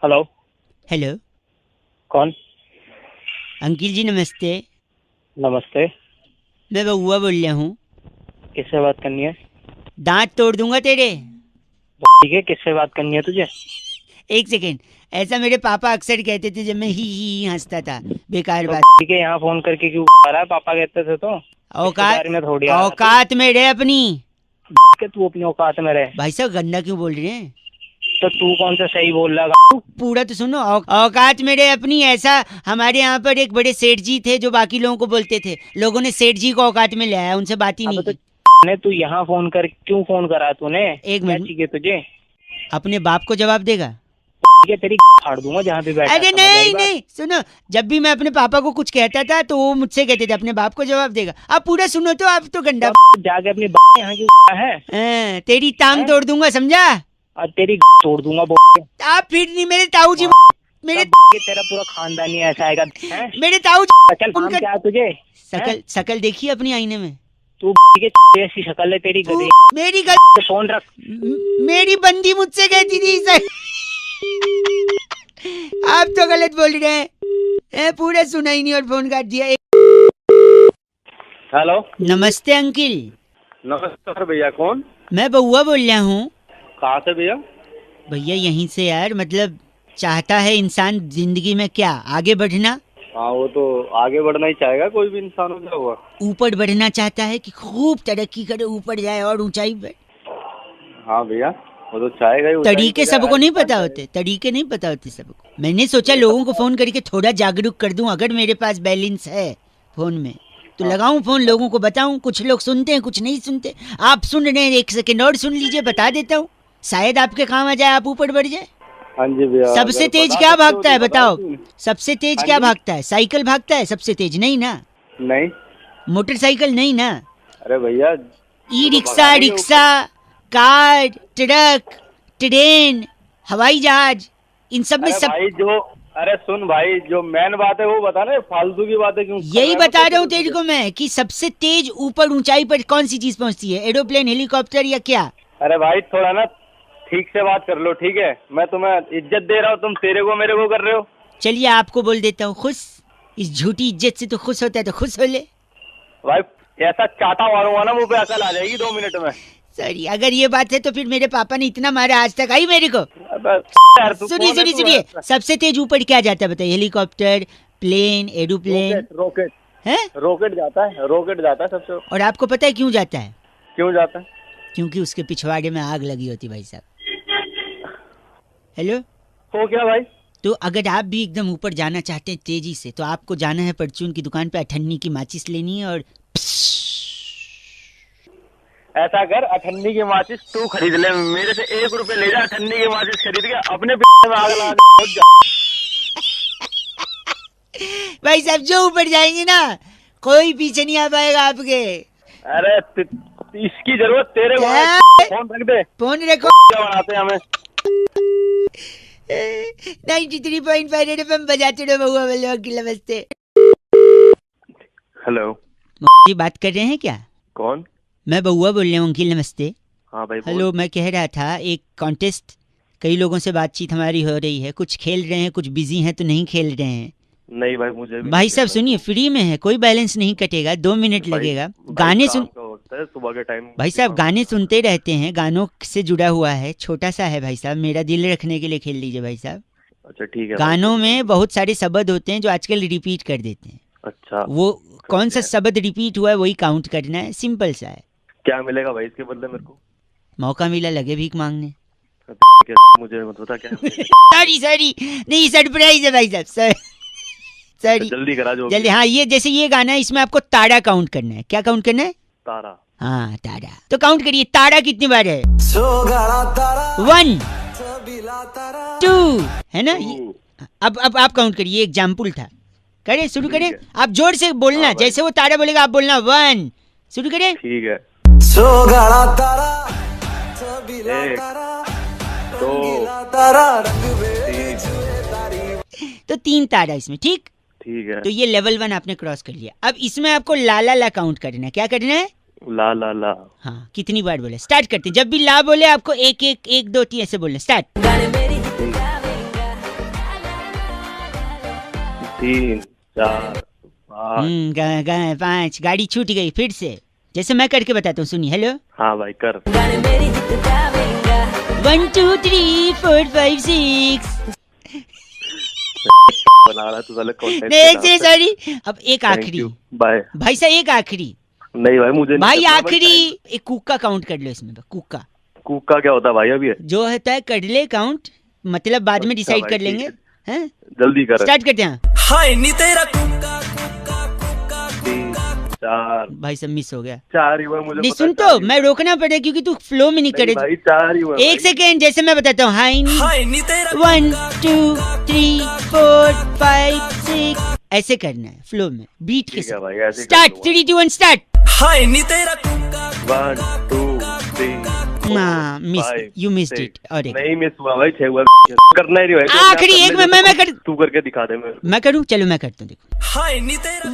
Hello. Hello. कौन? Uncle जी नमस्ते। नमस्ते। मैं बउआ बोल रहा हूँ। किससे बात करनी है? दांत तोड़ दूंगा तेरे। ठीक है, किससे बात करनी है तुझे? एक सेकेंड। ऐसा मेरे पापा अक्सर कहते थे जब मैं ही हंसता था। बेकार तो बात। ठीक है, यहाँ फोन करके क्यों आ रहा है? पापा कहते थे तो औकात रिश्तेदारी में थोड़ी आ रहा औकात में रहे अपनी। कि तू अपनी औकात में रहे। भाई साहब गंदा क्यों बोल रहे हैं? तो तू कौन सा सही बोल रहा है? पूरा तो सुनो। औकात में रहे अपनी। ऐसा हमारे यहाँ पर एक बड़े सेठ जी थे जो बाकी लोगों को बोलते थे। लोगों ने सेठ जी को औकात में ले आया, उनसे बात ही नहीं अबे की। तो ने तू यहाँ फोन कर क्यों फोन करा तूने? एक क्या मिनट। चाहिए तुझे? अपने बाप को जवाब देगा? ठीक है, तेरी फाड़ दूंगा जहाँ पे बैठा। अरे समझ आई नहीं बात? नहीं सुनो। जब भी मैं अपने पापा को कुछ कहता था तो वो मुझसे कहते थे अपने बाप को जवाब देगा। आप पूरा सुनो तो आप तो गंडा। तो जाके अपनी यहाँ की है। तेरी टांग तोड़ दूंगा, समझा? और तेरी तोड़ दूंगा। आप फिर नहीं मेरे ताऊ जी। मेरे तेरा पूरा खानदान ही ऐसा आएगा। मेरे ताऊ चल, नाम क्या है तुझे? शकल देखिए अपनी आईने में। तू ऐसी शक्ल है तेरी गधी। मेरी फोन रख। मेरी बंदी मुझसे कहती थी सर। आप तो गलत बोल रहे हैं। पूरा सुना ही नहीं और फोन काट दिया। हेलो। नमस्ते अंकिल। नमस्कार भैया। कौन? मैं बउआ बोल रहा हूँ। कहाँ से भैया? भैया यहीं से यार। मतलब चाहता है इंसान जिंदगी में क्या आगे बढ़ना। हाँ, वो तो आगे बढ़ना ही चाहेगा कोई भी इंसान। हो क्या हुआ? ऊपर बढ़ना चाहता है कि खूब तरक्की करे, ऊपर जाए और ऊंचाई पे। हाँ भैया, वो तो चाहेगा ही। तरीके सबको नहीं पता होते, तरीके नहीं पता होते सबको। मैंने सोचा लोगों को फोन करके थोड़ा जागरूक कर दूं। अगर मेरे पास बैलेंस है फोन में तो लगाऊं फोन, लोगों को बताऊं। कुछ लोग सुनते हैं, कुछ नहीं सुनते। आप सुन रहे हैं, एक सेकंड और सुन लीजिए, बता देता हूँ। शायद आपके काम आ जाए, आप ऊपर बढ़ जाए। हाँ जी भैया। सबसे तेज क्या भागता है बताओ? सबसे तेज क्या भागता है? साइकिल भागता है सबसे तेज? नहीं ना। नहीं। मोटरसाइकिल नहीं ना। अरे भैया, e rickshaw, rickshaw, car, truck, train, हवाई जहाज, इन सब में सब। भाई जो अरे सुन भाई, जो मेन बात है वो बता ना। फालतू की बातें क्यों? यही बता रहा हूँ तेरे को मैं कि सबसे तेज ऊपर ऊंचाई पर कौन सी चीज पहुंचती है? एरोप्लेन, हेलीकॉप्टर या क्या? अरे भाई थोड़ा ना ठीक से बात कर लो, ठीक है? मैं तुम्हें इज्जत दे रहा हूँ, तुम तेरे को मेरे को कर रहे हो। चलिए आपको बोल देता हूँ खुश। इस झूठी इज्जत से तो खुश होता है तो खुश हो ले। भाई ऐसा चाटा मारूंगा ना मुंह पे, अकल आ जाएगी 2 मिनट में। सॉरी, अगर ये बात है तो फिर मेरे पापा ने इतना मारा आज तक आई मेरे को। सुनिए सुनिए सुनिए, सबसे तेज ऊपर क्या जाता है बताइए? Helicopter, plane, aeroplane. रॉकेट है? रॉकेट जाता है, रॉकेट जाता है सबसे। और आपको पता है क्यों जाता है? क्यों जाता है? क्योंकि उसके पिछवाड़े में आग लगी होती भाई साहब। हेलो। हो क्या भाई? तो अगर आप भी एकदम ऊपर जाना चाहते हैं तेजी से तो आपको जाना है परचून की दुकान पे, अठन्नी की माचिस लेनी है और ऐसा कर, अठन्नी की माचिस तू खरीद ले। मेरे से 1 रुपए ले जा, अठन्नी की माचिस खरीद के अपने में आग लगा दे। भाई साहब जो ऊपर जाएंगे ना कोई पीछे नहीं आ पाएगा आपके। अरे इसकी जरूरत तेरे को है। फोन रख दे। फोन रखो। क्या बनाते हैं हमें? 93.5 रेड एफएम बजाते रहो बउआ वाले अंकिल नमस्ते। हेलो जी बात कर रहे हैं क्या? कौन? मैं बउआ बोल रहा हूँ अंकिल नमस्ते। हाँ भाई। हेलो, मैं कह रहा था एक कॉन्टेस्ट, कई लोगों से बातचीत हमारी हो रही है। कुछ खेल रहे हैं, कुछ बिजी हैं तो नहीं खेल रहे हैं। नहीं भाई, मुझे भी भाई साहब सुनिए, फ्री में है, कोई बैलेंस नहीं कटेगा, 2 मिनट लगेगा। गाने सुन सुबह के टाइम। भाई साहब गाने सुनते रहते हैं, गानों से जुड़ा हुआ है, छोटा सा है भाई साहब। मेरा दिल रखने के लिए खेल लीजिए भाई साहब। अच्छा ठीक है। गानों में बहुत सारे शब्द होते हैं जो आजकल रिपीट कर देते हैं। अच्छा, वो कौन सा शब्द रिपीट हुआ है वही काउंट करना है, सिंपल सा है। क्या मिलेगा भाई इसके बदले मेरे को? मौका मिला लगे भीख मांगने। मुझे मत बता क्या। सॉरी सॉरी, नहीं सरप्राइज है भाई साहब। सॉरी जल्दी करा जो जल्दी। हाँ, ये जैसे ये गाना है, इसमें आपको ताड़ा काउंट करना है। क्या काउंट करना है? तारा। हाँ ताड़ा। तो काउंट करिए, ताड़ा कितनी बार है? 1 2 है ना? अब आप काउंट करिए, एग्जाम्पल था। करें, शुरू करें। आप जोर से बोलना, जैसे वो तारा बोलेगा आप बोलना 1। शुरू करें। ठीक है। तो 3 तारा इसमें, ठीक? ठीक है। तो ये लेवल 1 आपने क्रॉस कर लिया। अब इसमें आपको ला ला ला काउंट करना है। क्या करना है? ला ला ला। हाँ, कितनी बार बोले? स्टार्ट करते हैं। जब भी ला बोले आपको 1 1 1 2 3 ऐसे बोलना। स्टार्ट। 3 4 5। कहाँ है 5? गाड़ी छूट गई फिर से। जैसे मैं करके बताता हूँ, सुनिए। हेलो। हाँ भाई कर। 1 2 3 4 5 6। बना रहा तू साले content नहीं, के नाम से। सॉरी। अब एक Thank आखिरी। you, bye. भाई साहब एक आखिरी। नहीं भाई मुझे नहीं भाई करना, आखिरी time- एक कुक्का काउंट कर लो इसमें। कुक्का कूका क्या होता है भाई अभी? जो होता है कर ले काउंट, मतलब बाद में अच्छा डिसाइड भाई, कर ठीक लेंगे। है। हैं? जल्दी कर। स्टार्ट करते हैं। 3 4। भाई सब मिस हो गया। 4 ही हुआ मुझे नहीं पता, सुन 4 तो, ही मैं रोकना पड़ेगा क्योंकि तू फ्लो में नहीं हुआ। करे। नहीं भाई 4 ही हुआ एक भाई। सेकेंड, जैसे मैं बताता हूँ। हाई नी 1 2 3 4 5 6 ऐसे करना है फ्लो में, बीट के ठीक है भाई, साथ। ऐसे ही कर स्टार्ट। लूंगा। 3 2 1 स्टार्ट। 1 2 3 हाँ, मिस, you missed it। और एक नहीं मिस हुआ भाई, 6 हुआ। करना ही नहीं भाई। आखिरी एक में मैं कर, तू करके दिखा दे मेरे को। मैं करूँ? चलो मैं करता हूँ, देखो।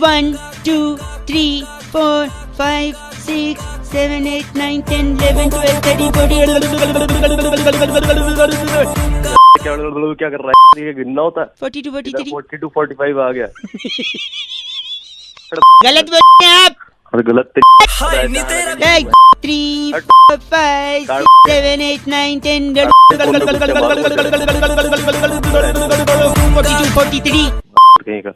1 2 3 4 5 6 7 8 9 10 11 12 13 14 क्या कर रहा है? ये गिनना होता है। 42 इधर 43। 42 45 आ गया। गलत बोल रहे हैं आप। और गलत 3 4 5 6 7 8 9 10 42 43। कहीं का।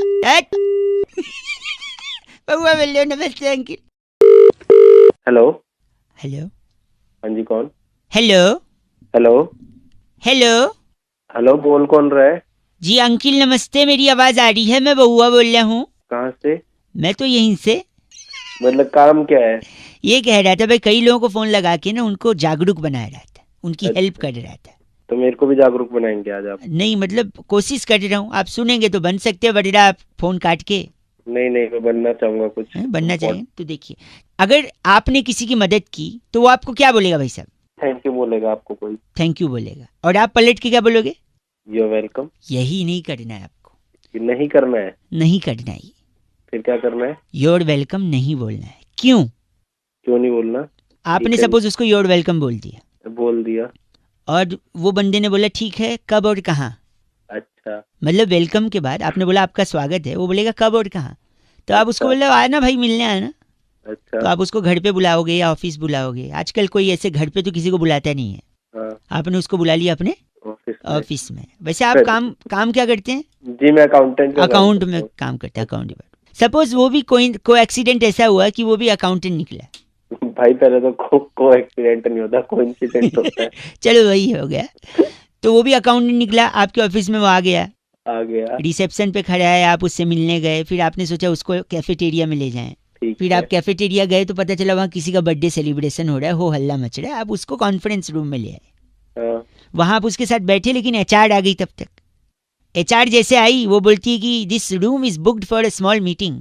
बउआ बोलो। नमस्ते अंकिल। हेलो। हेलो। हाँ जी कौन? हेलो। हेलो। हेलो। हेलो बोल, कौन रहा है? जी अंकिल नमस्ते, मेरी आवाज आ रही है? मैं बउआ बोल रहा हूँ। कहाँ से? मैं तो यहीं से। मतलब काम क्या है? ये कह रहा था भाई, कई लोगों को फोन लगा के ना उनको जागरूक बनाया रहा था, उनकी अच्छा। हेल्प कर रहा था। तो मेरे को भी जागरूक बनाएंगे आज आप? नहीं मतलब कोशिश कर रहा हूँ, आप सुनेंगे तो बन सकते हैं, वरना आप फोन काट के। नहीं नहीं, मैं बनना चाहूंगा कुछ। बनना चाहिए तो देखिए, अगर आपने किसी की मदद की तो वो आपको क्या बोलेगा भाई साहब? थैंक यू बोलेगा आपको कोई। थैंक यू बोलेगा। और आप पलट के क्या बोलोगे? You are welcome. यही नहीं करना है आपको। नहीं करना है? नहीं करना है। फिर क्या करना है? योर वेलकम नहीं बोलना है। क्यों? क्यों नहीं बोलना? आपने ठीक है। सपोज उसको योर वेलकम बोल दिया, बोल दिया। और वो बंदे ने बोला ठीक है, कब और कहाँ? अच्छा। मतलब वेलकम के बाद आपने बोला आपका स्वागत है, वो बोलेगा कब और कहाँ? तो आप उसको बोले आना भाई, मिलने आना। अच्छा। तो आप उसको घर पे बुलाओगे या ऑफिस बुलाओगे? आजकल कोई ऐसे घर पे तो किसी को बुलाता नहीं है। हाँ, आपने उसको बुला लिया अपने ऑफिस में। ऑफिस में। वैसे आप काम क्या करते हैं? जी मैं अकाउंटेंट। अकाउंट में काम करते हैं, अकाउंट डिपार्टमेंट। सपोज वो भी कोई एक्सीडेंट ऐसा हुआ कि वो भी अकाउंटेंट निकला। भाई पहले तो को एक्सीडेंट नहीं होता, कोइंसिडेंट होता है। चलो वही हो गया। तो वो भी अकाउंटेंट निकला, आपके ऑफिस में वो आ गया, रिसेप्शन पे खड़ा है, आप उससे मिलने गए, फिर आपने सोचा उसको कैफेटेरिया में ले जाएं। फिर आप कैफेटेरिया गए तो पता चला वहाँ किसी का बर्थडे सेलिब्रेशन हो रहा है, हो हल्ला मच रहा है। आप उसको कॉन्फ्रेंस रूम में ले आए, वहां आप उसके साथ बैठे, लेकिन एचआर आ गई तब तक। एचआर जैसे आई वो बोलती है कि this room is booked for a small meeting.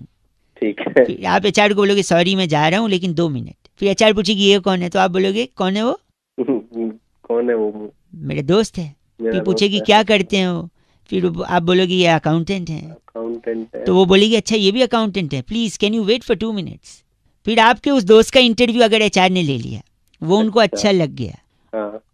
ठीक है। फिर आप एचआर को बोलोगे सॉरी मैं जा रहा हूँ लेकिन 2 मिनट। फिर एचआर पूछेगी ये कौन है, तो आप बोलोगे कौन है वो? कौन है वो? मेरे दोस्त है। फिर पूछेगी क्या करते हैं वो? फिर आप बोलोगे ये अकाउंटेंट है। अकाउंटेंट है। तो वो बोलेगी अच्छा ये भी अकाउंटेंट है, please can you wait for 2 minutes. फिर आपके उस दोस्त का इंटरव्यू अगर एचआर ने ले लिया, वो उनको अच्छा लग गया,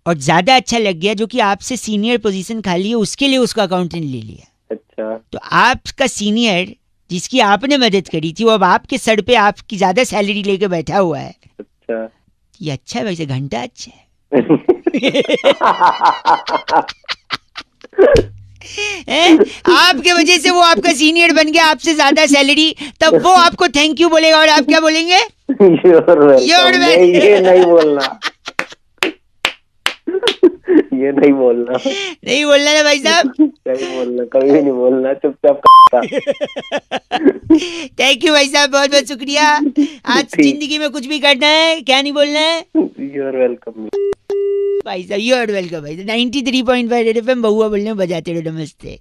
और ज्यादा अच्छा लग गया, जो कि आपसे सीनियर पोजीशन खाली है उसके लिए उसका अकाउंटेंट ले लिया। अच्छा। तो आपका सीनियर जिसकी आपने मदद करी थी वो अब आपके सर पे आपकी ज्यादा सैलरी लेके बैठा हुआ है। अच्छा। ये अच्छा है, वैसे घंटा अच्छा है। आपके वजह से वो आपका सीनियर बन गया, आपसे ज्यादा सैलरी, तब वो आपको थैंक यू बोलेगा और आप क्या बोलेंगे? You're welcome। ये नहीं बोलना। ये नहीं बोलना। नहीं बोलना ना भाई साहब। नहीं बोलना, कभी भी नहीं बोलना, चुपचाप। थैंक यू भाई साहब, बहुत बहुत शुक्रिया। आज जिंदगी में कुछ भी करना है क्या नहीं बोलना है? You're welcome। भाई साहब यू आर वेलकम भाई। 93.5 रेड एफएम बउआ बोलने बजाते रहो। नमस्ते।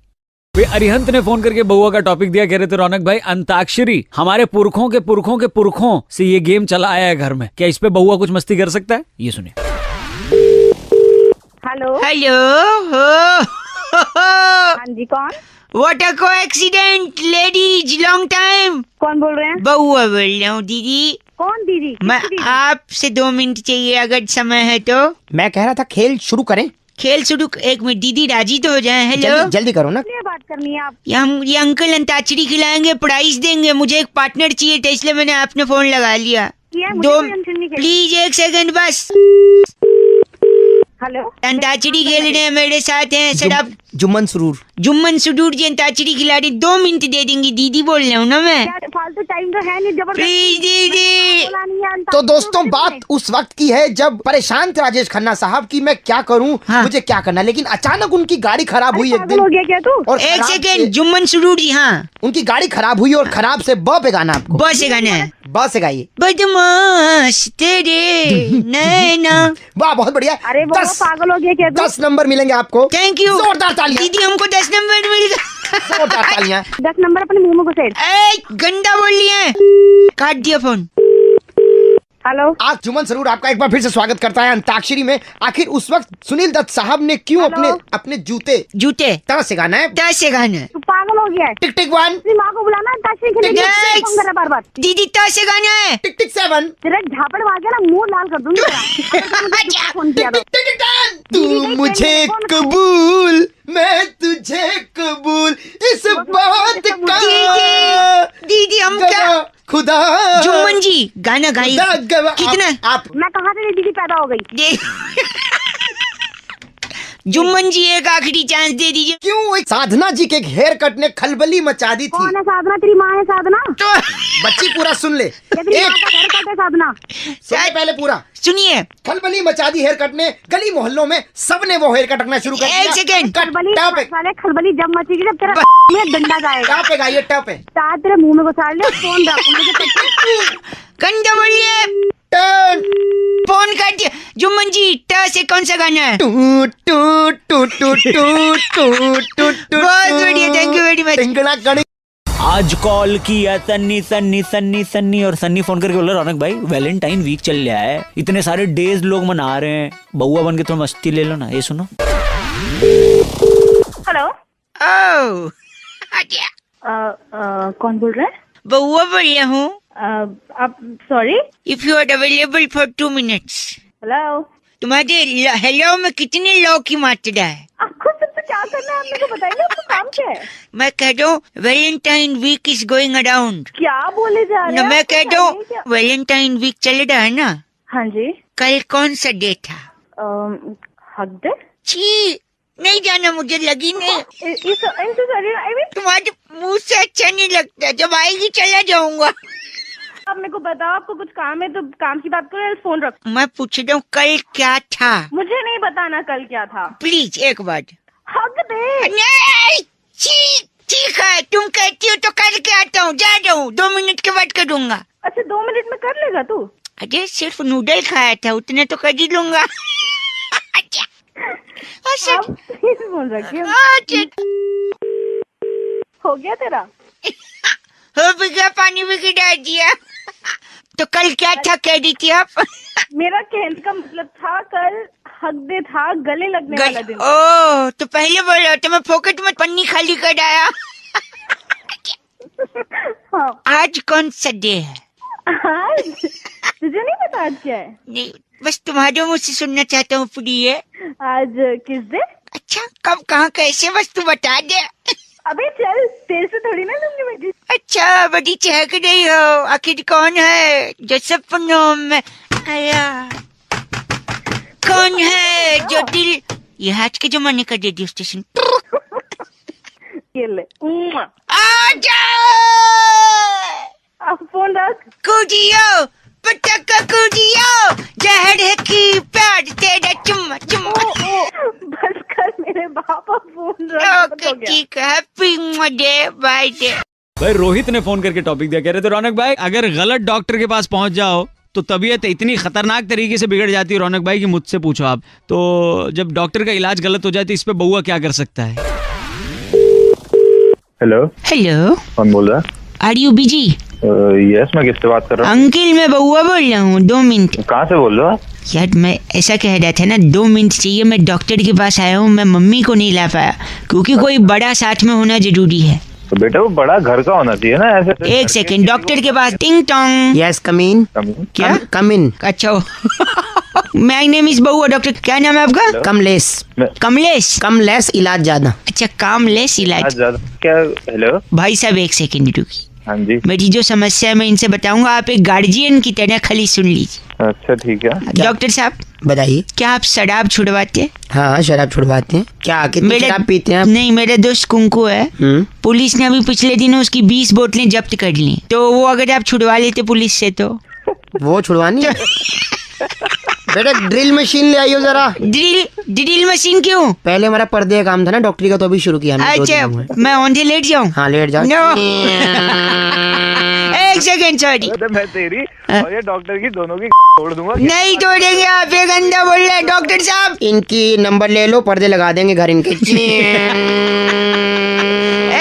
अरिहंत ने फोन करके बउआ का टॉपिक दिया, कह रहे थे रौनक भाई अंताक्षरी हमारे पुरखों के पुरखों के पुरखों से ये गेम चला आया है घर में, क्या इस पे बउआ कुछ मस्ती कर सकता है? ये सुनिए। हेलो। हेलो। हाँ जी कौन? What a coincidence ladies, long time. कौन बोल रहे हैं? बउआ बोल रहा हूँ दीदी। कौन दीदी? मैं आपसे 2 मिनट चाहिए अगर समय है तो। मैं कह रहा था खेल शुरू करें। खेल शुरू, 1 मिनट दीदी राजी तो हो जाए। हेलो जल्दी जल्दी करो ना। बात करनी है आप? ये अंकल अंताक्षरी खिलाएंगे, प्राइज देंगे, मुझे एक पार्टनर चाहिए था इसलिए मैंने आपने फोन लगा लिया। मुझे दो कोई टेंशन नहीं खेलनी। प्लीज 1 सेकंड बस। हेलो, अंताक्षरी खेल रहे हैं, मेरे साथ हैं सर आप। जुम्मन सुरूर। जुम्मन सुडूर जी अंताक्षरी खिला रही, 2 मिनट दे देंगी? दीदी बोल रहा हूँ ना मैं। क्या फालतू टाइम तो है नहीं, प्लीज दीदी। बोला नहीं है, तो दोस्तों बात उस वक्त की है जब परेशान थे राजेश खन्ना साहब कि मैं क्या करूं, हाँ। मुझे क्या करना, लेकिन अचानक उनकी गाड़ी खराब हुई एक पागल हो दिन। गया क्या तू? और 1 खराब सेकंड से- जुम्मन सुडूर जी। हाँ उनकी गाड़ी खराब हुई और खराब से ब पे गाना आपको। बस गाना है। ब से गाइए। बदमाश तेरे नैना। वाह बहुत बढ़िया। अरे वो 10 पागल हो गया क्या तू? 10 नंबर मिलेंगे आपको। थैंक यू जोरदार तालियां। दीदी, हमको 10 नंबर मिल गया। जोरदार तालियां। 10 नंबर अपने मुंह में घुसेड़। गंदा बोल लिया, काट दिया फोन। हेलो, आज जुम्मन सरूर आपका एक बार फिर से स्वागत करता है अंताक्षरी में। आखिर उस वक्त सुनील दत्त साहब ने क्यों हेलो। अपने जूते जूते तरह से गाना है। 10 से गाना है। तू पागल हो गया है? टिक टिक 1 अपनी माँ को बुलाना, ताशरी खेलने के लिए Next. फोन कर रहा बार-बार। दीदी 10 से गाना है। टिक टिक 7 तेरा झापड़ मार के ना मुंह लाल कर दूंगी तेरा। अगर मुझे किसी को फोन किया तो। टिक टिक 10 दीदी तू नहीं, मुझे तेरे को कौन- कबूल, मैं तुझे कबूल, इस बात का दीदी हम क्या गवाह खुदा। जुम्मन जी गाना गाइए। खुदा गवाह। कितना? आप मैं कहाँ से दीदी पैदा हो गई? दे जुम्मन जी एक आखिरी चांस दे दीजिए। क्यों एक साधना जी के हेयर कट ने खलबली मचा दी थी। कौन है साधना? तेरी माँ है साधना? तो बच्ची पूरा सुन ले। क्या तेरी माँ का घर कट है साधना? सुन ले पहले पूरा। सुनिए, खलबली मचा दी हेयर कट ने, गली मोहल्लों में सबने वो हेयर कट रखना शुरू कर दिया। एक सेकंड। खलबली टप पे साले खलबली जब मचेगी जब तेरा में डंडा जाएगा। टप पे गाइए टप पे। तार तेरे मुंह में घुसा ले, फोन रख मुझे पता। गंदा बोलिए, टन फोन काट दिया। जुम्मन जी 10 से कौन सा गाना है? टू टू टू टू टू टू टू। बहुत बढ़िया, थैंक यू वेरी मच। टिंगना कड़ी। आज कॉल किया सन्नी सन्नी सन्नी सन्नी और सन्नी फोन करके बोला रौनक भाई वैलेंटाइन वीक चल रहा है, इतने सारे डेज लोग मना रहे हैं, बउआ बन के थोड़ा मस्ती ले लो ना। ये सुनो। हेलो, ओह कौन बोल रहा है? बउआ बोल रहा हूँ। आप sorry. If you are available for 2 minutes. Hello, तुम्हारे हेलो में कितने लौ की मात्रा है? आपको सबसे क्या करना है? आप मेरे को बताइए, आपको काम क्या है? मैं कह रहा हूँ Valentine week is going around. क्या बोले जा रहे न हैं? मैं आपको कह रहा चाहिए हूँ क्या? वैलेंटाइन वीक चल रहा है ना, हाँ जी। कल कौन सा डे था? हक दे। छी, नहीं जाना, मुझे लगी नहीं। तुम्हारे मुंह से अच्छा नहीं लगता, जब आएगी चला जाऊंगा। आप मेरे को बताओ, आपको कुछ काम है तो काम की बात करो या फोन रखो। मैं पूछ रहा हूँ कल क्या था? मुझे नहीं बताना कल क्या था। प्लीज एक बार। हक दे। नहीं, छी, ठीक है, तुम कहती हो तो करके आता हूँ, जा रहा हूँ, 2 मिनट के बाद करूंगा। अच्छा 2 मिनट में कर लेगा तू? अरे सिर्फ नूडल खाया था, उतने तो कर ही लूंगा। अच्छा, आप प्लीज फोन रखिए। अच्छा, हो गया तेरा? हो भी गया, पानी भी गिरा दिया। तो कल क्या था कह रही थी आप? मेरा कहने का मतलब था कल हक दे था, गले लगने वाला दिन। ओ, तो पहले बोलो तो मैं फोकट में पन्नी खाली कर आया। हाँ। आज कौन सा डे है? आज तुझे नहीं पता आज क्या है? नहीं, बस तुम्हारे मुझ से सुनना चाहता हूँ प्रिय। आज किस दिन? अच्छा, कब कहाँ कैसे, बस तू बता दे। अबे चल, तेरे से थोड़ी ना लूंगी मैं किस। अच्छा, बड़ी चहक रही हो, आखिर कौन है जो सपनों में आया? कौन है जो दिल, ये आज के जमाने का रेडियो स्टेशन। ये ले। आजा, आप फोन रख। कूदियो पटका कूदियो, जहर है की प्यार तेरा चुम्मा चुम्मा। बस कर मेरे बाप, अब फोन रख। ओके हो गया। ठीक है, हैप्पी डे, बाय डे। भाई रोहित ने फोन करके टॉपिक दिया, कह रहे थे रौनक भाई अगर गलत डॉक्टर के पास पहुंच जाओ तो तबीयत इतनी खतरनाक तरीके से बिगड़ जाती है रौनक भाई कि मुझसे पूछो आप। तो जब डॉक्टर का इलाज गलत हो जाए तो इस पे बउआ क्या कर सकता है? हेलो, हेलो, कौन बोल रहा आर यू बिजी? है? यस, मैं किससे बात कर रहा अंकिल मैं बउआ बोल रहा हूँ, 2 मिनट। हूँ? कहाँ से बोल रहे हो आप? यार मैं ऐसा कह रहा था ना, 2 मिनट चाहिए, मैं डॉक्टर के पास आया हूँ, मैं मम्मी को नहीं ला पाया क्योंकि कोई बड़ा साथ में होना जरूरी है। तो बेटा वो बड़ा घर का होना चाहिए ना, ऐसे। 1 सेकंड, डॉक्टर के पास टिंग टोंग। यस कम इन। कम- क्या? कम इन। अच्छा माय नेम इज बउआ डॉक्टर। क्या नाम है आपका? कमलेश। कमलेश। कमलेश इलाज ज्यादा। अच्छा, कामलेस इलाज। क्या? हेलो भाई साहब एक सेकंड रुकिए। हाँ जी। मेरी जो समस्या है मैं इनसे बताऊंगा, आप एक गार्जियन की तरह खाली सुन लीजिए। अच्छा ठीक है। डॉक्टर साहब बताइए। क्या आप शराब छुड़वाते हैं? हाँ, शराब छुड़वाते हैं। क्या कितनी शराब पीते हैं आप? नहीं, मेरा दोस्त कुंकू है। पुलिस ने अभी पिछले दिनों उसकी 20 बोतलें जब्त कर ली। तो वो अगर आप छुड़वा लेते पुलिस से तो? वो छुड़वानी है। बेटा ड्रिल मशीन ले आइयो जरा। ड्रिल मशीन क्यों? पहले हमारा पर्दे का काम था ना डॉक्टरी का, तो अभी शुरू किया हमने। अच्छा, मैं औंधे लेट जाऊं? हाँ लेट जाओ। नो। एक सेकंड सॉरी। मैं तेरी और ये डॉक्टर की दोनों की तोड़ दूंगा। नहीं तोड़ेंगे, आप एक अंधा बोल रहे हैं डॉक्टर साहब। इनकी नंबर ले लो, पर्दे लगा देंगे घर इनके।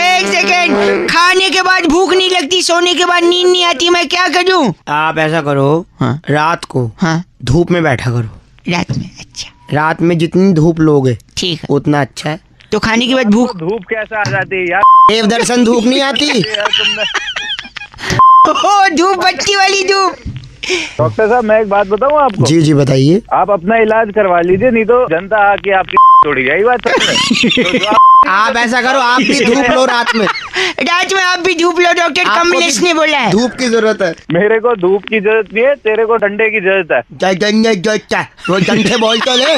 एक सेकंड, खाने के बाद भूख नहीं लगती, सोने के बाद नींद नहीं आती, मैं क्या करूं? आप ऐसा करो, हाँ। रात को हाँ, धूप में बैठा करो। रात में? अच्छा रात में जितनी धूप लोगे ठीक है। उतना अच्छा है। तो खाने के बाद भूख? धूप कैसे आ जाती है यार? देव दर्शन धूप नहीं आती। यार तुमने। ओ, धूप, बत्ती वाली धूप। डॉक्टर साहब मैं एक बात बताऊँ आपको? जी जी बताइए। आप अपना इलाज करवा लीजिए, नहीं तो जनता आके आपकी तोड़ी जाएगी बात में। आप ऐसा करो, आप भी धूप लो रात में। रात में आप भी धूप लो, डॉक्टर आपको कमलेश भी ने बोला है। धूप की जरूरत है। मेरे को धूप की जरूरत नहीं है, तेरे को डंडे की जरूरत है। वो डंडे बोल तो ले।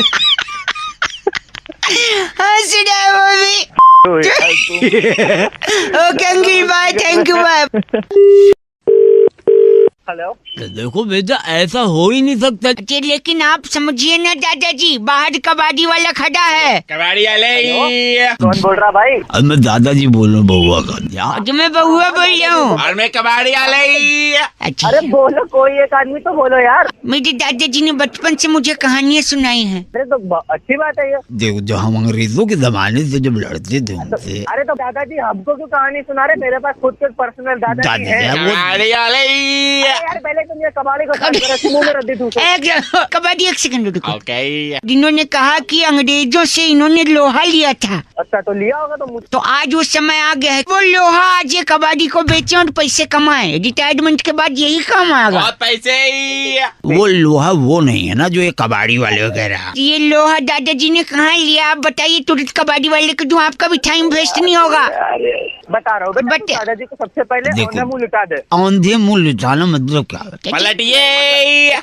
हंस रहा है वो भी। तो यार तुम- okay uncle, bye, thank you bye. Hello. देखो बेटा, ऐसा हो ही नहीं सकता। अच्छा, लेकिन आप समझिए ना दादाजी, बाहर कबाड़ी वाला खड़ा है। कबाड़ी वाले। कौन बोल रहा भाई? अब मैं दादाजी बोल रहा हूँ बउआ का। जो मैं बउआ बोल रहा हूँ। और मैं कबाड़ी वाले। अच्छा, अरे बोलो, कोई एक आदमी तो बोलो यार। मेरे दादाजी ने बचपन से मुझे कहानियाँ सुनाई हैं। अरे तो अच्छी बात है ये। देखो, जो हम अंग्रेजों के जमाने से जब लड़ते थे उनसे। अरे तो दादाजी हमको क्यों कहानी सुना रहे? मेरे पास खुद के पर्सनल दादाजी है। कबाड़ी वाले। यार पहले तुम ये कबाड़ी को साफ करो, मुंह में रद्दी ठूसो। कबाड़ी, एक सेकंड रुको। ओके। इन्होंने कहा कि अंग्रेजों से इन्होंने लोहा लिया था, अच्छा तो लिया होगा तो मुझ तो आज वो समय आ गया है वो लोहा आज ये कबाड़ी को बेचे और पैसे कमाए। रिटायरमेंट के बाद यही काम आएगा। पैसे। वो लोहा वो नहीं है ना जो ये कबाड़ी वाले वगैरह। ये लोहा दादाजी ने कहाँ लिया? आप बताइए, तुरंत कबाड़ी वाले को दूं, आपका भी टाइम वेस्ट नहीं होगा। बता रहा हूँ बेटा, बट- दादाजी को सबसे पहले देखो। औंधा मुंह लिटा दे। औंधे मुंह लिटाना मतलब क्या? पलटिए।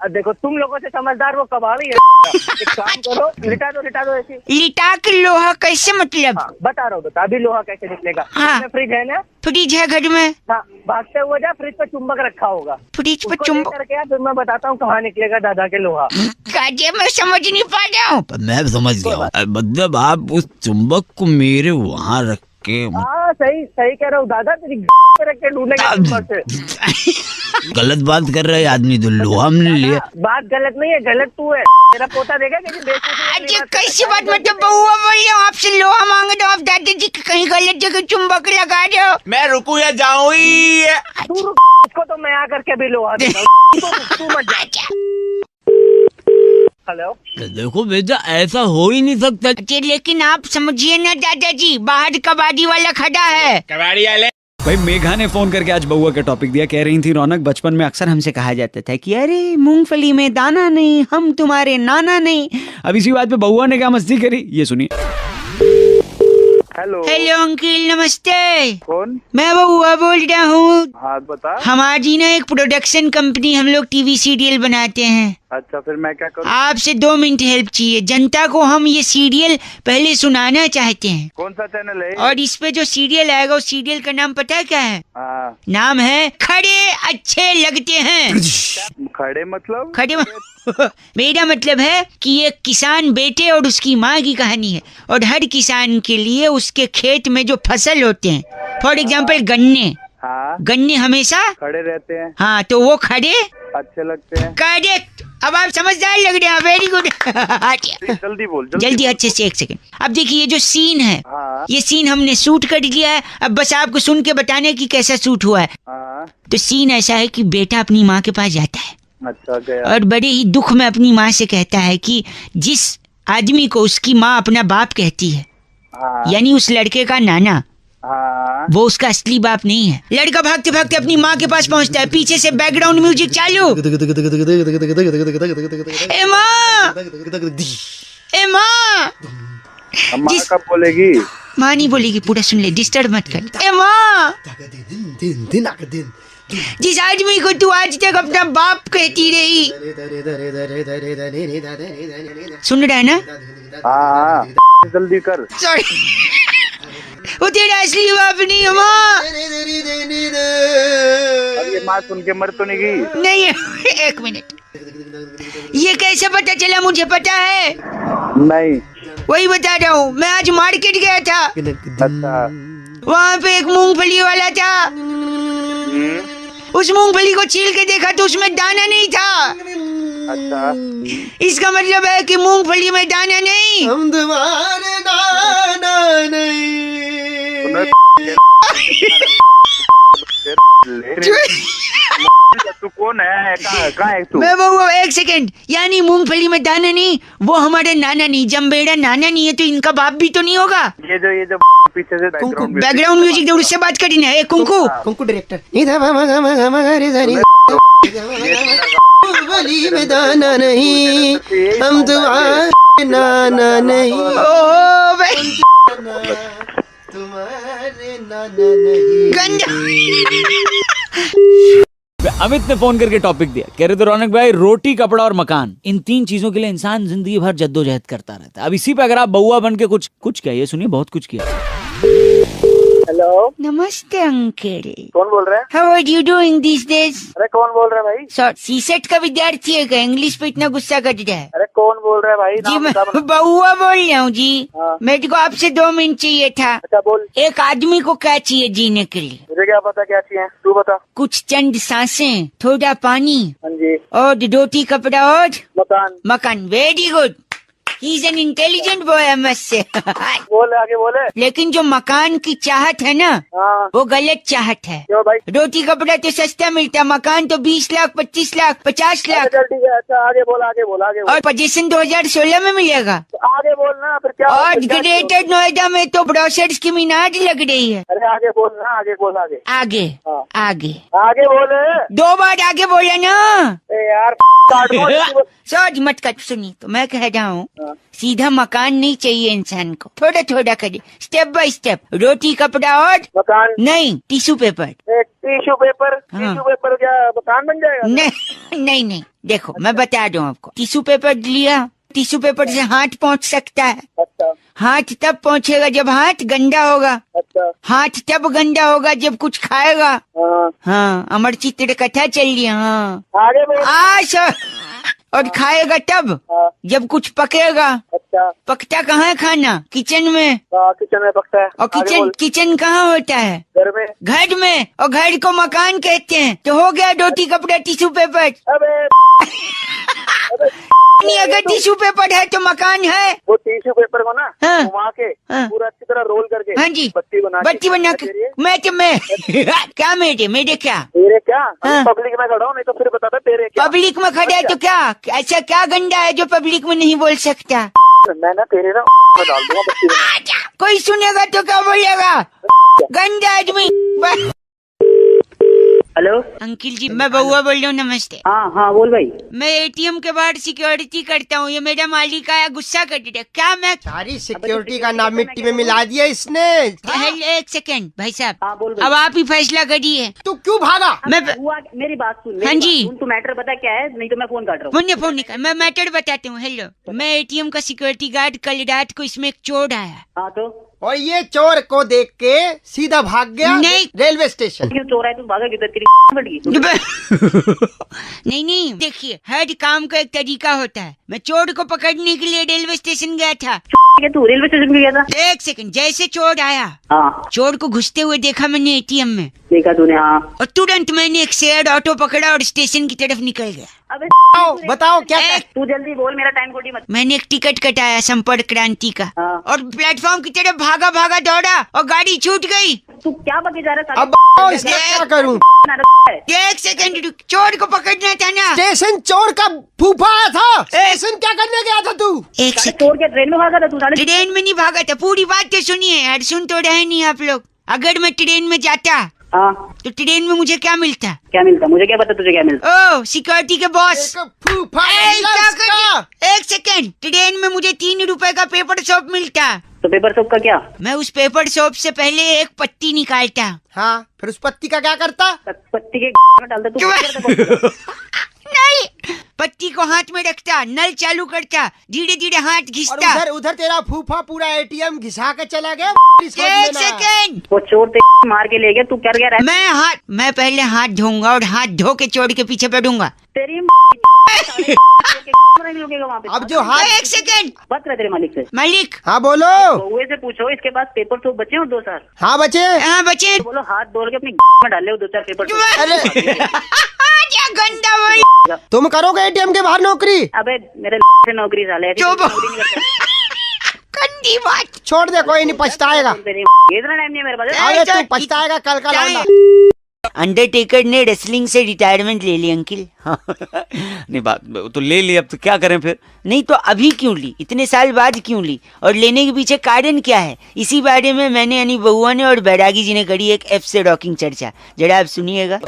देखो तुम लोगों से समझदार वो कबाड़ी है। एक काम करो, लिटा दो ऐसी। लिटा के लोहा कैसे मतलब? हाँ, बता रहा हूँ, बता अभी लोहा कैसे निकलेगा। हाँ। फ्रिज है ना? फ्रिज है घर में। हाँ, भागते हुए जा, फ्रिज पे चुंबक रखा होगा। फ्रिज पर उसको चुंबक? लेकर के आ, फिर मैं बताता हूँ कहाँ निकलेगा दादा के लोहा। काजे मैं समझ नहीं पा रहा हूँ। मैं समझ गया हूँ। मतलब आप उस चुंबक को मेरे वहाँ रख के। हाँ सही कह रहा हूँ दादा, तेरी पे रख के ढूंढेगा ऊपर से। गलत बात कर रहे आदमी, तो लोहा हमने लिया। बात गलत नहीं है, गलत तू है। तेरा पोता देगा कि अरे कैसी बात, मतलब बउआ बोल रहे हो, आपसे लोहा मांगे तो आप दादाजी की कहीं गलत जगह चुंबक लगा रहे हो। मैं रुकू या जाऊँ? तू रुक, इसको तो मैं आकर के भी लोहा देता हूँ। तू मत जा। हेलो। देखो बेटा, ऐसा हो ही नहीं सकता। अच्छा, लेकिन आप समझिए ना दादाजी, बाहर कबाड़ी वाला खड़ा है। कबाड़ी वाले। भाई मेघा ने फोन करके आज बउआ का टॉपिक दिया। कह रही थी रौनक, बचपन में अक्सर हमसे कहा जाता था कि अरे मूंगफली में दाना नहीं, हम तुम्हारे नाना नहीं। अब इसी बात पे बउआ ने क्या मस्ती करी, ये सुनिए। हेलो। हेलो अंकिल, नमस्ते। कौन? मैं बउआ बोल रहा हूँ। हाँ बता। हमारी ना एक प्रोडक्शन कंपनी, हम लोग टीवी सीरियल बनाते हैं। अच्छा फिर मैं क्या करूँ? आपसे 2 मिनट हेल्प चाहिए। जनता को हम ये सीरियल पहले सुनाना चाहते हैं। कौन सा चैनल है? और इस पे जो सीरियल आएगा उस सीरियल का नाम पता है क्या है? हाँ। नाम है खड़े अच्छे लगते हैं। खड़े मतलब? खड़े मेरा मतलब है कि एक किसान बेटे और उसकी माँ की कहानी है। और हर किसान के लिए उसके खेत में जो फसल होते हैं, फॉर एग्जाम्पल गन्ने, हाँ गन्ने हमेशा खड़े रहते हैं, हाँ, तो वो खड़े अच्छे लगते हैं। करेक्ट। अब आप समझदार लग रहे हैं, वेरी गुड। जल्दी बोल जल्दी अच्छे से, एक सेकंड। अब देखिए ये जो सीन है, हाँ ये सीन हमने शूट कर लिया है। अब बस आपको सुन के बताने की कैसा शूट हुआ है। हाँ। तो सीन ऐसा है कि बेटा अपनी माँ के पास जाता है अच्छा गया। और बड़े ही दुख में अपनी माँ से कहता है कि जिस आदमी को उसकी माँ अपना बाप कहती है, हाँ यानी उस लड़के का नाना, हाँ वो उसका असली बाप नहीं है। लड़का भागते भागते अपनी माँ के पास पहुँचता है, पीछे से बैकग्राउंड म्यूजिक चालू। ए माँ, ए माँ। माँ कब बोलेगी? माँ नहीं बोलेगी, पूरा सुन ले, डिस्टर्ब मत कर। ए माँ, जिस आदमी को तू आज तक अपना बाप कहती रही, सुन रहा है ना? हाँ, जल्दी कर। सॉरी, वो तेरा असली बाप नहीं है माँ। अब ये माँ सुन के मर तो नहीं गई? नहीं, एक मिनट, ये कैसे पता चला? मुझे पता है। नहीं, वही बता रहा हूँ, मैं आज मार्केट गया था। अच्छा। वहाँ पे एक मूंगफली वाला था। उस मूंगफली को छील के देखा तो उसमें दाना नहीं था। अच्छा, इसका मतलब है कि मूंगफली में दाना नहीं। हम तुम्हारे दाना नहीं। तू कौन है? कहाँ है तू? मैं वो एक सेकंड, यानी मूंगफली में दाना नहीं, वो हमारे नाना नहीं, जम्बेड़ा नाना नहीं है, तो इनका बाप भी तो नहीं होगा। ये जो पीछे से बैकग्राउंड म्यूजिक दे, उससे बात करी ना। एक कुंकू, कुंकू डायरेक्टर। मूंगफली में दाना नहीं, हम तुम्हारे नाना नहीं। ओ बे, तुम्हारे नाना नहीं। गंजा। अमित ने फोन करके टॉपिक दिया, कह रहे थे रौनक भाई, रोटी, कपड़ा और मकान, इन 3 चीजों के लिए इंसान जिंदगी भर जद्दोजहद करता रहता है। अब इसी पे अगर आप बउआ बन के कुछ क्या, ये सुनिए, बहुत कुछ किया। हेलो, नमस्ते अंकल। कौन बोल रहे हैं? How are you doing this days? अरे कौन बोल रहे हैं भाई? सीसेट का विद्यार्थी है क्या? इंग्लिश पे इतना गुस्सा कर रहा है। अरे कौन बोल रहे हैं भाई? जी, नाम मैं बता। बउआ बोल रहा हूँ जी। हाँ। मेरे को आपसे 2 मिनट चाहिए था। अच्छा बोल। एक आदमी को क्या चाहिए जीने के लिए? मुझे क्या पता क्या चाहिए, तू बता। कुछ चंद सांसें, थोड़ा पानी, हाँ जी। और रोटी, कपड़ा और मकान। मकान। Very good, he is an intelligent boy, I must say. बोले, आगे बोले। लेकिन जो मकान की चाहत है ना, हाँ। वो गलत चाहत है। क्यों भाई? रोटी कपड़ा तो सस्ता मिलता, मकान तो 20 लाख, 25 लाख, 50 लाख, चल ठीक है। अच्छा आगे बोल, आगे बोल, आगे बोल। और पोजीशन 2016 में मिलेगा। आगे बोल ना, फिर क्या? और क्या- ग्रेटर नोएडा में तो ब्रोशर्स की मीनार लग रही है। अरे आगे बोल ना, आगे बोल, आगे। आगे, हाँ। आगे, आगे बोले। 2 बार आगे बोला ना। ए यार काट दो। सोच मत कर, सुनी तो मैं कह रहा हूँ, हाँ। सीधा मकान नहीं चाहिए इंसान को, थोड़ा थोड़ा करे, स्टेप बाय स्टेप। रोटी, कपड़ा और मकान नहीं, टिश्यू पेपर। Tissue paper. हाँ। टिश्यू पेपर क्या मकान बन जाएगा? नहीं नहीं, देखो मैं बता दूं आपको। टिश्यू पेपर लिया, टिश्यू पेपर से हाथ पहुंच सकता है। अच्छा। हाथ तब पहुंचेगा जब हाथ गंदा होगा। अच्छा। हाथ तब गंदा होगा जब कुछ खाएगा। हाँ। हाँ, अमर चित्र कथा चल रही है। हाँ, आगे बोल। और खाएगा तब हाँ। जब कुछ पकेगा। अच्छा। पकता कहाँ है खाना? किचन में। किचन में पकता है। और आगे बोल। किचन कहाँ होता है? घर में। घर में, और घर को मकान कहते हैं। तो हो गया रोटी, कपड़ा, टिश्यू पेपर। अबे नहीं, अगर टिश्यू पेपर है तो मकान है। वो टिश्यू पेपर को ना हाँ। घुमा के हाँ। पूरा अच्छी तरह रोल करके हाँ जी, बत्ती बना के मैं क्या मेरे क्या तेरे क्या? हाँ। पब्लिक में खड़ा हूँ, नहीं तो फिर बताता तेरे क्या? पब्लिक में खड़ा है तो क्या? ऐसा क्या गंदा है जो पब्लिक में नहीं बोल सकता? मैं ना तेरे ना में डाल दूंगा बत्ती बना। कोई सुनेगा तो क्या बोलेगा? गंदा आदमी। हेलो अंकिल जी, मैं बउआ बोल रहा हूँ, नमस्ते। हाँ हाँ बोल भाई। मैं एटीएम के बाहर सिक्योरिटी करता हूँ, ये मेरा मालिक आया, गुस्सा कर दिया। क्या मैं सारी सिक्योरिटी का नाम मिट्टी में मिला दिया इसने। एक सेकंड भाई साहब, हाँ बोल भाई। अब आप ही फैसला करिए। तू क्यों भागा? मैं हुआ मेरी बात सुन। हाँ जी। तू मैटर बता क्या है, नहीं तो मैं फोन काट रहा हूँ। फोन निकाल, मैं मैटर बताती हूँ। हेलो, मैं एटीएम का सिक्योरिटी गार्ड। कल रात को इसमें एक चोर आया। हाँ तो और ये चोर को देख के सीधा भाग गया नहीं। Railway station. क्यों चोर है? तू भागा किधर? तेरी फट गई। नहीं, देखिए, हर काम का एक तरीका होता है। मैं चोर को पकड़ने के लिए रेलवे स्टेशन गया था। क्या तू रेलवे स्टेशन पे गया था? एक सेकंड, जैसे चोर आया, हाँ चोर को घुसते हुए देखा मैंने एटीएम में, देखा तूने? हाँ। और तुरंत मैंने एक शेयर्ड ऑटो पकड़ा और स्टेशन की तरफ निकल गया। अबे बताओ क्या ए, तू जल्दी बोल, मेरा टाइम खोटी मत। मैंने एक टिकट कटाया संपर्क क्रांति का, हाँ। और प्लेटफॉर्म की तरफ भागा भागा दौड़ा और गाड़ी छूट गई। तू क्या बके जा रहा है? अब इसका क्या करूं? एक सेकंड, चोर को पकड़ना था ना। स्टेशन चोर का फूफा आया था। स्टेशन क्या करने गया था तू? एक सेकंड, चोर के ट्रेन में भागा था तू? साले ट्रेन में नहीं भागा था, पूरी बात तो सुनिए यार, सुन तो रहे नहीं आप लोग। अगर मैं ट्रेन में जाता हाँ, तो ट्रेन में मुझे क्या मिलता? क्या मिलता? मुझे क्या पता तुझे क्या मिलता? ओ सिक्योरिटी के बॉस, एक फूफा ए, मिला क्या उसका। कर- एक सेकेंड, ट्रेन में मुझे 3 रुपए का पेपर सोप मिलता। तो पेपर सोप का क्या? मैं उस पेपर सोप से पहले एक पत्ती निकालता। हाँ, फिर उस पत्ती का क्या करता? पत्ती के में डालता तू? क्या करता पत्ती का? नहीं, पत्ती को हाथ में रखता, नल चालू करता, धीरे धीरे हाथ और घिसता। उधर उधर तेरा फूफा पूरा एटीएम घिसा के चला गया। एक सेकेंड, वो चोर ते मार के ले गया, तू कर गया रहा? मैं पहले हाथ धोऊंगा और हाथ धो के चोर के पीछे पड़ूंगा। तेरी रुकेगा वहाँ पे। अब जो हाथ, एक सेकेंड, बात कर तेरे मालिक से। मालिक। हाँ बोलो। बउए से पूछो इसके पास पेपर सोप बचे हो 2 साल? हाँ बचे। हाँ बचे। तो बोलो हाथ धो के अपनी में डाले हो 2-4 पेपर सोप। अरे क्या गंदा बोल। तुम करोगे एटीएम के बाहर नौकरी? अबे मेरे से नौकरी साले, ऐसी चुप। नौकरी नहीं करता। गंदी बात। छोड़ दे, कोई नहीं, पछताएगा। तेरी इतना टाइम नहीं है मेरे पास। अरे तू पछताएगा कल का लौंडा। अंडरटेकर ने रेसलिंग से रिटायरमेंट ले ली अंकिल। नहीं बात तो ले ली, अब तो क्या करें फिर? नहीं तो अभी क्यों ली, इतने साल बाद क्यों ली, और लेने के पीछे कारण क्या है? इसी बारे में मैंने यानी बउआ ने और बैरागी जी ने करी एक एफ से रॉकिंग चर्चा, जरा आप सुनिएगा।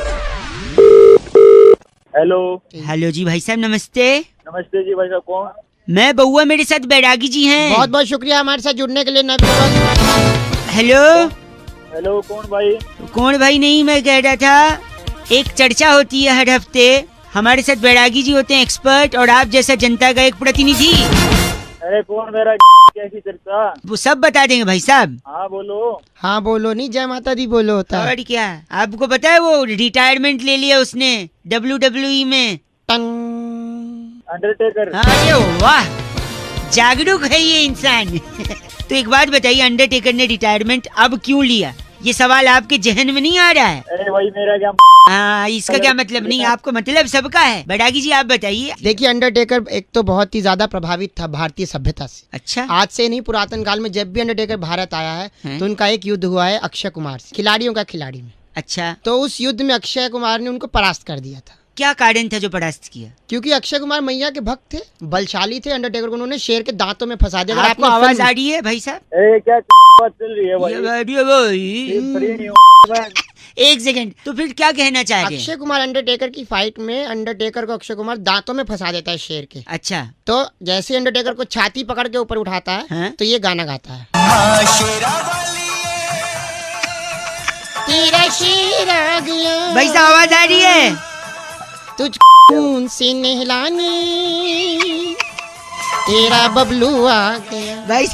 हेलो। हेलो जी भाई साहब, नमस्ते। नमस्ते जी भाई साहब, कौन? मैं बउआ, मेरे साथ बैरागी जी हैं। बहुत बहुत शुक्रिया हमारे साथ जुड़ने के लिए। नबी। हेलो। हेलो, कौन भाई? कौन भाई नहीं, मैं कह रहा था एक चर्चा होती है हर हफ्ते, हमारे साथ बैरागी जी होते हैं एक्सपर्ट, और आप जैसा जनता का एक प्रतिनिधि। अरे कौन मेरा कैसी चर्चा? वो सब बता देंगे भाई साहब। हाँ बोलो। हाँ बोलो, नहीं जय माता दी बोलो होता है। और क्या, आपको पता है वो रिटायरमेंट ले लिया उसने WWE में। अंडरटेकर। अरे वाह, जागरूक है ये इंसान। तो एक बात बताइए, अंडरटेकर ने रिटायरमेंट अब क्यों लिया? ये सवाल आपके जहन में नहीं आ रहा है? अरे भाई मेरा क्या? हाँ, इसका क्या मतलब? नहीं, आपको मतलब सबका है। बैरागी जी आप बताइए। देखिए, अंडरटेकर एक तो बहुत ही ज्यादा प्रभावित था भारतीय सभ्यता से। अच्छा। आज से नहीं, पुरातन काल में जब भी अंडरटेकर भारत आया है तो उनका एक युद्ध हुआ है अक्षय कुमार से, खिलाड़ियों का खिलाड़ी में। अच्छा, तो उस युद्ध में अक्षय कुमार ने उनको परास्त कर दिया था। क्या कारण था जो परास्त किया? क्योंकि अक्षय कुमार मैया के भक्त थे, बलशाली थे। अंडरटेकर को उन्होंने शेर के दांतों में फंसा दिया। अगर आपको आपने आवाज फिल्म- आ रही है भाई साहब? अरे क्या बात चल रही है भाई? ये बात- भाई। फ्री नहीं हूँ मैं। एक सेकंड, तो फिर क्या कहना चाह रहे हैं? अक्षय कुमार अंडरटेकर की फाइट में अंडरटेकर को अक्षय कुमार दांतों में फंसा देता है शेर के। अच्छा। तो जैसे ही अंडरटेकर को छाती पकड़ के ऊपर उठाता है हाँ? तो ये गाना गाता है। भाई साहब आवाज आ रही है? तुझ खून से नहलाने तेरा बबलू आ गया। भाई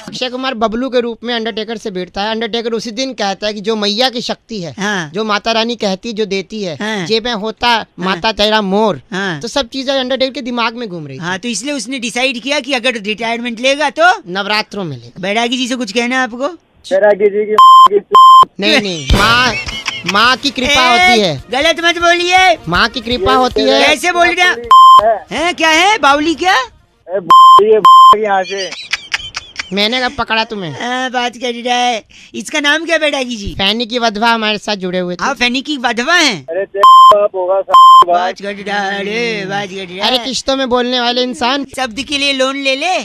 अक्षय कुमार बबलू के रूप में अंडरटेकर से भिड़ता है। अंडरटेकर उसी दिन कहता है कि जो मैया की शक्ति है, हाँ। जो माता रानी कहती जो देती है, हाँ। जे में होता माता तेरा मोर। हाँ। तो सब चीजें अंडरटेकर के दिमाग में घूम रही थी। हाँ, तो इसलिए उसने डिसाइड किया कि अगर रिटायरमेंट लेगा तो नवरात्रों में लेगा। बैरागी जी से कुछ कहना है आपको? बैरागी जी की नहीं नहीं, माँ की कृपा होती है। गलत मत बोलिए। माँ की कृपा होती है। कैसे बोल रहे हैं? क्या है बावली? क्या यहाँ से मैंने कब पकड़ा तुम्हें? बात कर रहा है? इसका नाम क्या बैरागी जी? फैनी की वधवा हमारे साथ जुड़े हुए थे। आप फैनी की वधवा हैं? अरे बाप होगा बात। बात कर रहा है, अरे बात कर रहा अरे है। किश्तों में बोलने वाले इंसान। शब्द के लिए लोन ले ले।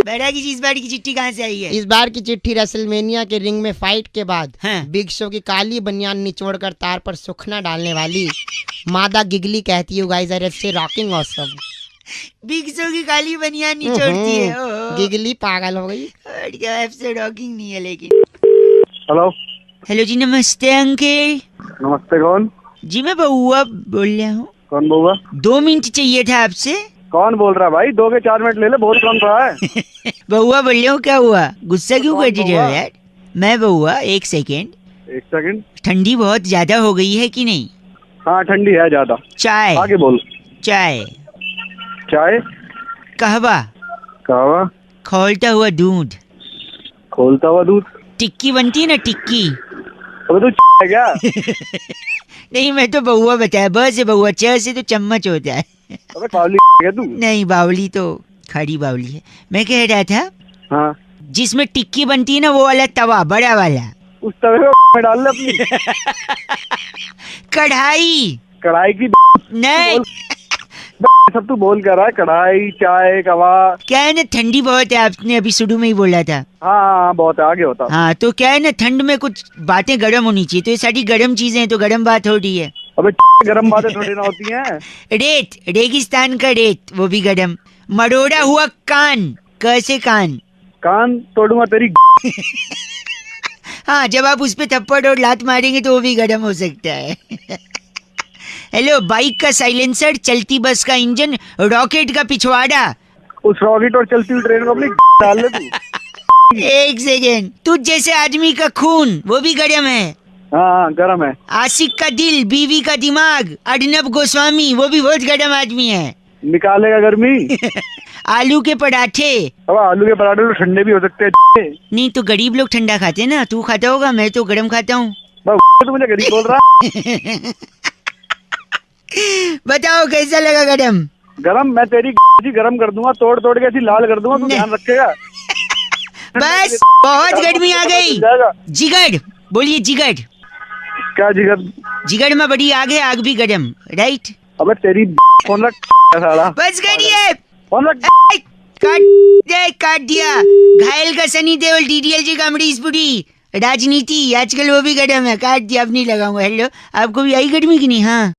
बैरागी जी, इस बार की चिट्ठी कहाँ से आई है? इस बार की चिट्ठी रेसलमेनिया के रिंग में फाइट के बाद हाँ। बिग शो की काली बनियान निचोड़कर तार पर सुखना डालने वाली मादा गिगली कहती है, गाइस आर से रॉकिंग ऑसम। बिग शो की काली बनियान नहीं छोड़ती है। ओहो। गिगली पागल हो गई। और क्या, एफ से रॉकिंग नहीं है लेकिन। हेलो। हेलो जी, नमस्ते अंकल। नमस्ते, कौन? जी मैं बउआ बोल रहा हूँ। कौन बउआ? 2 मिनट चाहिए था आपसे। कौन बोल रहा है भाई? 2 के 4 मिनट ले ले, बहुत कम रहा है। बउआ बोल रहे हो, क्या हुआ? गुस्सा क्यों कौन कर रहे हो बउआ? यार? मैं बउआ, एक सेकेंड। एक सेकंड। ठंडी बहुत ज्यादा हो गई है कि नहीं? हाँ ठंडी है ज्यादा। चाय? आगे बोल। चाय? चाय? कहवा? कहवा? खौलता हुआ दूध? खोलता हुआ दूध? टिक्की बनती है ना, टिक्की। अबे तू है क्या? नहीं, मैं तो बउआ बताया, ब से बउआ, च से तो चम्मच होता है। अबे काली है तू? नहीं, बावली तो खड़ी बावली है। मैं कह रहा था, हाँ। जिसमें टिक्की बनती है ना, वो वाला तवा, बड़ा वाला। उस तवे में डाल ले अपनी। कढ़ाई? कढ़ाई की नहीं, सब तू बोल कर रहा है, कढ़ाई चाय कवा। क्या है ना, ठंडी बहुत है, आपने अभी शुरू में ही बोला था। हाँ बहुत है, आगे होता। हाँ तो क्या है ना, ठंड में कुछ बातें गर्म होनी चाहिए, तो ये सारी गर्म चीजें हैं, तो गर्म बात हो रही है। अबे गरम बातें थोड़ी ना होती हैं। रेत, रेगिस्तान का रेत, वो भी गर्म। मरोड़ा हुआ कान, कैसे कान? कान तोड़ूंगा तेरी। हाँ, जब आप उस पे थप्पड़ और लात मारेंगे तो वो भी गर्म हो सकता है। हेलो, बाइक का साइलेंसर, चलती बस का इंजन, रॉकेट का पिछवाड़ा। उस रॉकेट और चलती हुई ट्रेन को अपनी डाल ले तू। एक सेकेंड, तुझ जैसे आदमी का खून, वो भी गर्म है। हाँ गरम है। आशिक का दिल, बीवी का दिमाग, अर्नब गोस्वामी, वो भी बहुत गर्म आदमी है। निकालेगा गर्मी। आलू के पराठे। अब आलू के पराठे तो ठंडे भी हो सकते हैं। नहीं तो गरीब लोग ठंडा खाते हैं ना, तू खाता होगा, मैं तो गर्म खाता हूँ। तू मुझे गरीब बोल रहा। बताओ कैसा लगा गर्म? गरम मैं तेरी गरम कर दूंगा, तोड़ तोड़ के ऐसी लाल कर दूंगा, तू ध्यान रखेगा। बस बहुत गर्मी आ गई। जिगर, बोलिए जिगर। क्या जिगर? जिगर में बड़ी आग है, आग भी गर्म, राइट? अबे तेरी फोन रख साला। बस करिए, फोन रख। काट दिया। घायल का सनी देओल, डीडीएलजे का अमरीश पुरी, राजनीति आजकल वो भी गर्म है, काट दिया, अब नहीं लगाऊंगा। हेलो, आपको भी आई गर्मी की नहीं? हाँ